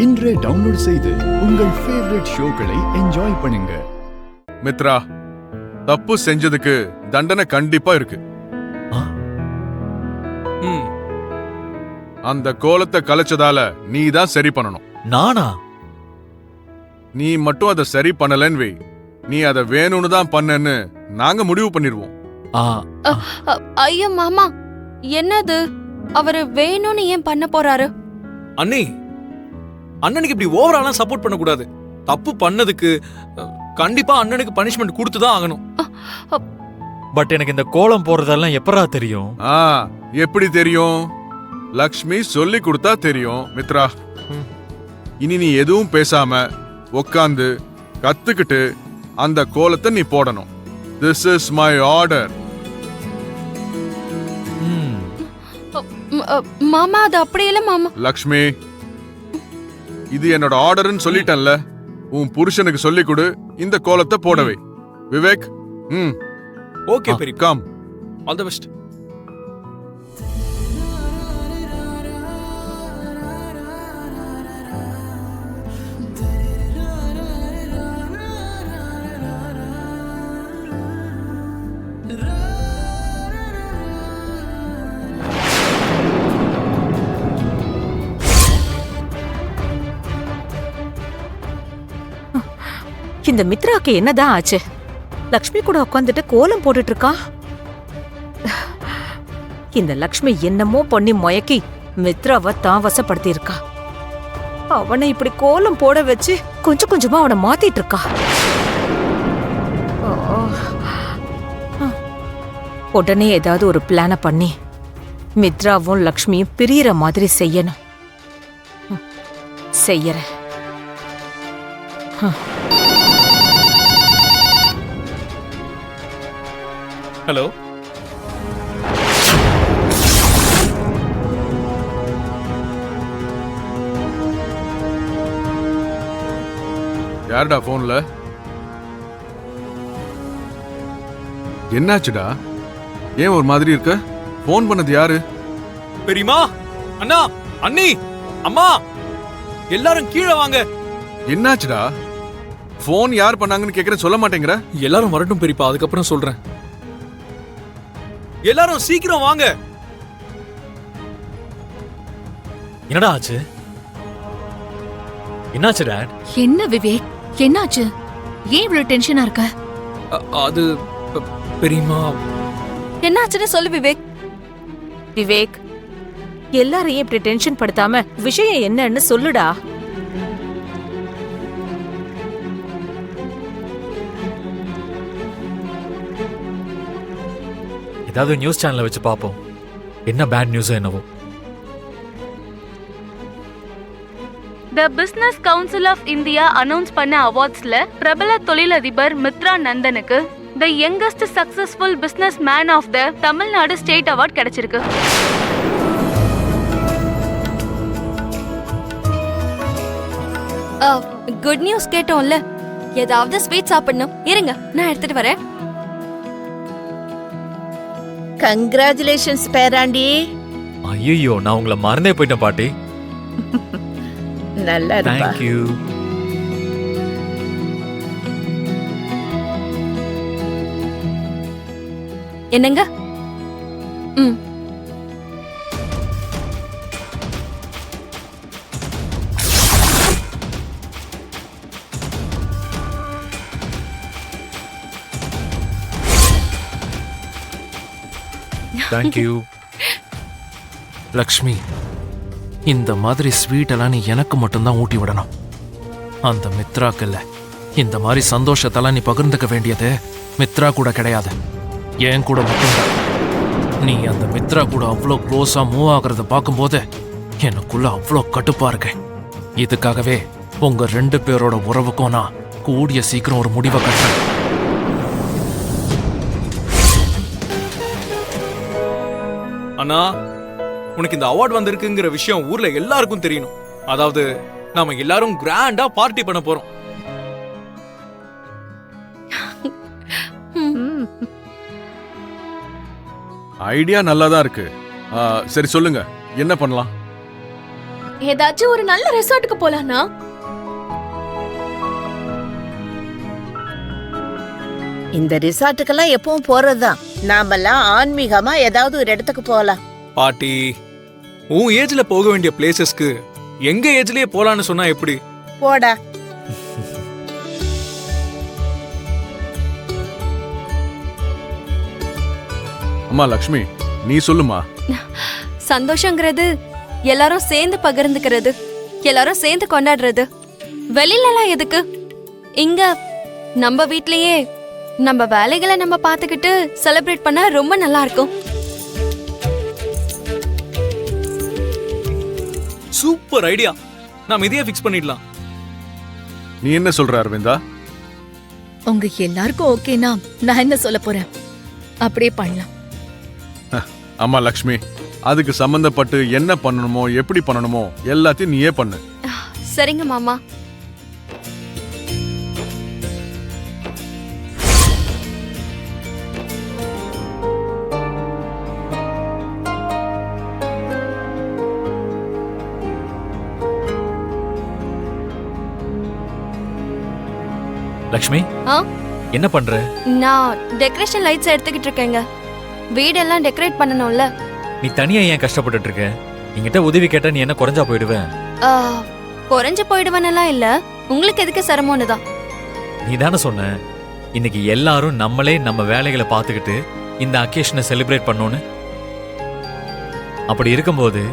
இன்றே டவுன்லோட் செய்து உங்கள் ஃபேவரட் ஷோக்களை என்ஜாய் பண்ணுங்க. மித்ரா, தப்பு செஞ்சதுக்கு தண்டனை கண்டிப்பா இருக்கு. அந்த கோலத்தை கலைச்சதால நீ தான் சரி பண்ணணும். நானா? நீ மட்டும் அதை சரி பண்ணலன்னு வை, நீ அதை வேணும்னு தான் பண்ணன்னு நாங்க முடிவு பண்ணிருவோம். ஐயோ மாமா, என்னது? அவரு வேணும்னு ஏன் பண்ண போறாரு? அண்ணி, அண்ணனுக்கு இப்படி ஓவராலாம் சப்போர்ட் பண்ண கூடாது. தப்பு பண்ணதுக்கு கண்டிப்பா அண்ணனுக்கு பனிஷ்மெண்ட் கொடுத்து தான் ஆகணும். பட் எனக்கு இந்த கோலம் போறதெல்லாம் எப்பரா தெரியும்? எப்படி தெரியும்? லக்ஷ்மி சொல்லி கொடுத்தா தெரியும். மித்ரா, இனி நீ எதுவும் பேசாம உக்காந்து கத்துக்கிட்டு அந்த கோலத்தை நீ போடணும். This is my order. மாமா, அது அப்படியே மாமா. லக்ஷ்மி, இது என்னோட ஆர்டர்னு சொல்லிட்டேன்ல, உன் புருஷனுக்கு சொல்லி கொடு, இந்த கோலத்தை போடவே. விவேக், ஓகே பெரி, கம். All the best. இந்த மித்ராக்கு என்னதான் ஆச்சு? லக்ஷ்மி கூட உட்காந்துட்டு கோலம் போட்டுட்டு இருக்கா. இந்த லக்ஷ்மி என்னமோ பண்ணி மயக்கி மித்ராவை தான் வசப்படுத்தி இருக்கா. அவனை இப்படி கோலம் போட வச்சு கொஞ்சம் கொஞ்சமா அவனை மாத்திட்டு இருக்கா. உடனே ஏதாவது ஒரு பிளான பண்ணி மித்ராவும் லக்ஷ்மியும் பிரியற மாதிரி செய்யணும். செய்யறேன். ஹலோ, யாருடா போன்ல? என்னாச்சுடா? ஏன் ஒரு மாதிரி இருக்க? போன் பண்ணது யாரு? பெரியமா, அண்ணா, அண்ணி, அம்மா, எல்லாரும் கீழே வாங்க. என்னாச்சுடா? போன் யார் பண்ணாங்கன்னு கேக்குற, சொல்ல மாட்டேங்கிற? எல்லாரும் வரட்டும் பெரியப்பா, அதுக்கப்புறம் சொல்றேன். எல்லாரும் சீக்கிரம் வாங்க. என்னடா ஆச்சு? என்னாச்சு டாட்? என்ன விவேக், என்னாச்சு? ஏன் இவ்வளவு டென்ஷனா இருக்க? அது பெரியமா, என்னாச்சுன்னு சொல்லு விவேக். விவேக், எல்லாரையும் இப்படி டென்ஷன் படுத்தாம விஷயம் என்னன்னு சொல்லுடா. ஏதாவது நியூஸ் சேனல்ல வச்சு பாப்போம், என்ன பேட் நியூஸ் என்னவோ. The business council of India announce பண்ண அவார்ட்ஸ்ல பிரபல தொழிலதிபர் மித்ரா நந்தனுக்கு the youngest successful business man of the Tamil Nadu state award கிடைச்சிருக்கு. குட் நியூஸ் கேட்டோம்ல, ஏதாவது ஸ்வீட் சாப்பிடணும். இருங்க, நான் எடுத்துட்டு வரேன். கங்க்ராச்சுலேஷன்ஸ் பேராண்டி. ஐயோ, நான் உங்களை மறந்தே போயிட்டேன் பாட்டி. நல்லா இருப்பா. Thank you. என்னங்க? Thank you. லக்ஷ்மி, இந்த மாதிரி ஸ்வீட் எல்லாம் நீ எனக்கு மட்டும்தான் ஊட்டி விடணும். அந்த மித்ராக்கு இல்ல. இந்த மாதிரி சந்தோஷத்தெல்லாம் நீ பகிர்ந்துக்க வேண்டியது மித்ரா கூட கிடையாது, ஏன் கூட மட்டும்தான். நீ அந்த மித்ரா கூட அவ்வளோ க்ளோஸா மூவ் ஆகுறத பார்க்கும்போது எனக்குள்ள அவ்வளோ கட்டுப்பா இருக்கேன். இதுக்காகவே உங்க 2 பேரோட உறவுக்கும் நான் கூடிய சீக்கிரம் ஒரு முடிவை கட்டுறேன். அண்ணா, உனக்கு இந்த அவார்ட் வந்திருக்குங்கிற விஷயம் ஊர்ல எல்லாருக்கும் தெரியணும். அதாவது நாம எல்லாரும் கிராண்டா பார்ட்டி பண்ண போறோம். ஐடியா நல்லாதான் இருக்கு. சரி சொல்லுங்க, என்ன பண்ணலாம்? ஏதாச்சும் ஒரு நல்ல ரெசார்ட்டுக்கு போலாம்னா? இந்த ரிசார்ட்டுக்கெல்லாம் எப்பவும் போறதுதான். நாமெல்லாம் ஆன்மீகமா ஏதாவது ஒரு இடத்துக்கு போலாம். பாட்டி, உன் ஏஜ்ல போக வேண்டிய பிளேசஸ்க்கு எங்க ஏஜ்லயே போலான்னு சொன்னா எப்படி? போடா. அம்மா லக்ஷ்மி, நீ சொல்லுமா. சந்தோஷங்கிறது எல்லாரும் சேர்ந்து பகிர்ந்துக்கிறது, எல்லாரும் சேர்ந்து கொண்டாடுறது. வெளியிலலாம் எதுக்கு? இங்க நம்ம வீட்லயே நம்ம வேலைகளை நம்ம பாத்துக்கிட்டு செலிப்ரேட் பண்ணா ரொம்ப நல்லா இருக்கும். Super idea. நாம இதையே ஃபிக்ஸ் பண்ணிடலாம். நீ என்ன சொல்ற அரவிந்தா? உங்க எல்லாருக்கும் ஓகேனா நான் என்ன சொல்ல போறேன், அப்படியே பண்ணலாம். அம்மா லக்ஷ்மி, அதுக்கு சம்பந்தப்பட்டு என்ன பண்ணணுமோ எப்படி பண்ணணுமோ எல்லாத்தையும் நீயே பண்ணு. சரிங்க மாமா. லக்ஷ்மி, ஆ? என்ன பண்ற? நான் டெக்கரேஷன் லைட்ஸ் எடுத்துக்கிட்டு இருக்கேங்க. வீடெல்லாம் டெக்கரேட் பண்ணணும்ல. நீ தனியா ஏன் கஷ்டப்பட்டுட்டு இருக்க? என்கிட்ட உதவி கேட்டா நீ என்ன குறைஞ்சா போயிடுவேன்? ஆ, குறைஞ்சு போயிடுவேனெல்லாம் இல்ல, உங்களுக்கு எதுக்கு சிரமம்னு தான். நீ தானே சொன்ன இன்னைக்கு எல்லாரும் நம்மளே நம்ம வேலைகளை பார்த்துக்கிட்டு இந்த அக்கேஷனை செலிப்ரேட் பண்ணோன்னு. அப்படி இருக்கும்போது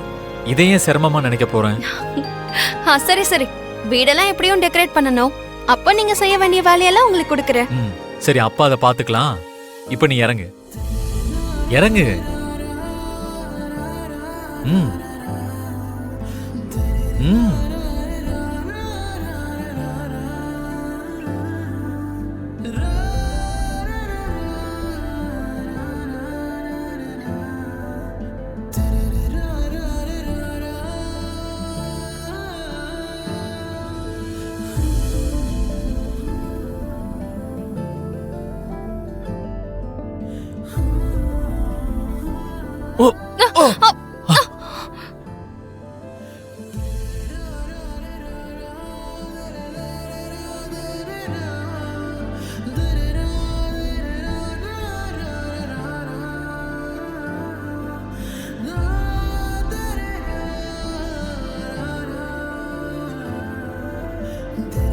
இதையே சிரமமா நினைக்க போறேன். சரி சரி, வீடெல்லாம் எப்படியும் டெக்கரேட் பண்ணணும். அப்ப நீங்க செய்ய வேண்டிய வேலையெல்லாம் உங்களுக்கு கொடுக்குறேன். சரி, அப்பா அதை பாத்துக்கலாம். இப்ப நீ இறங்கு இறங்கு. ம் ம் The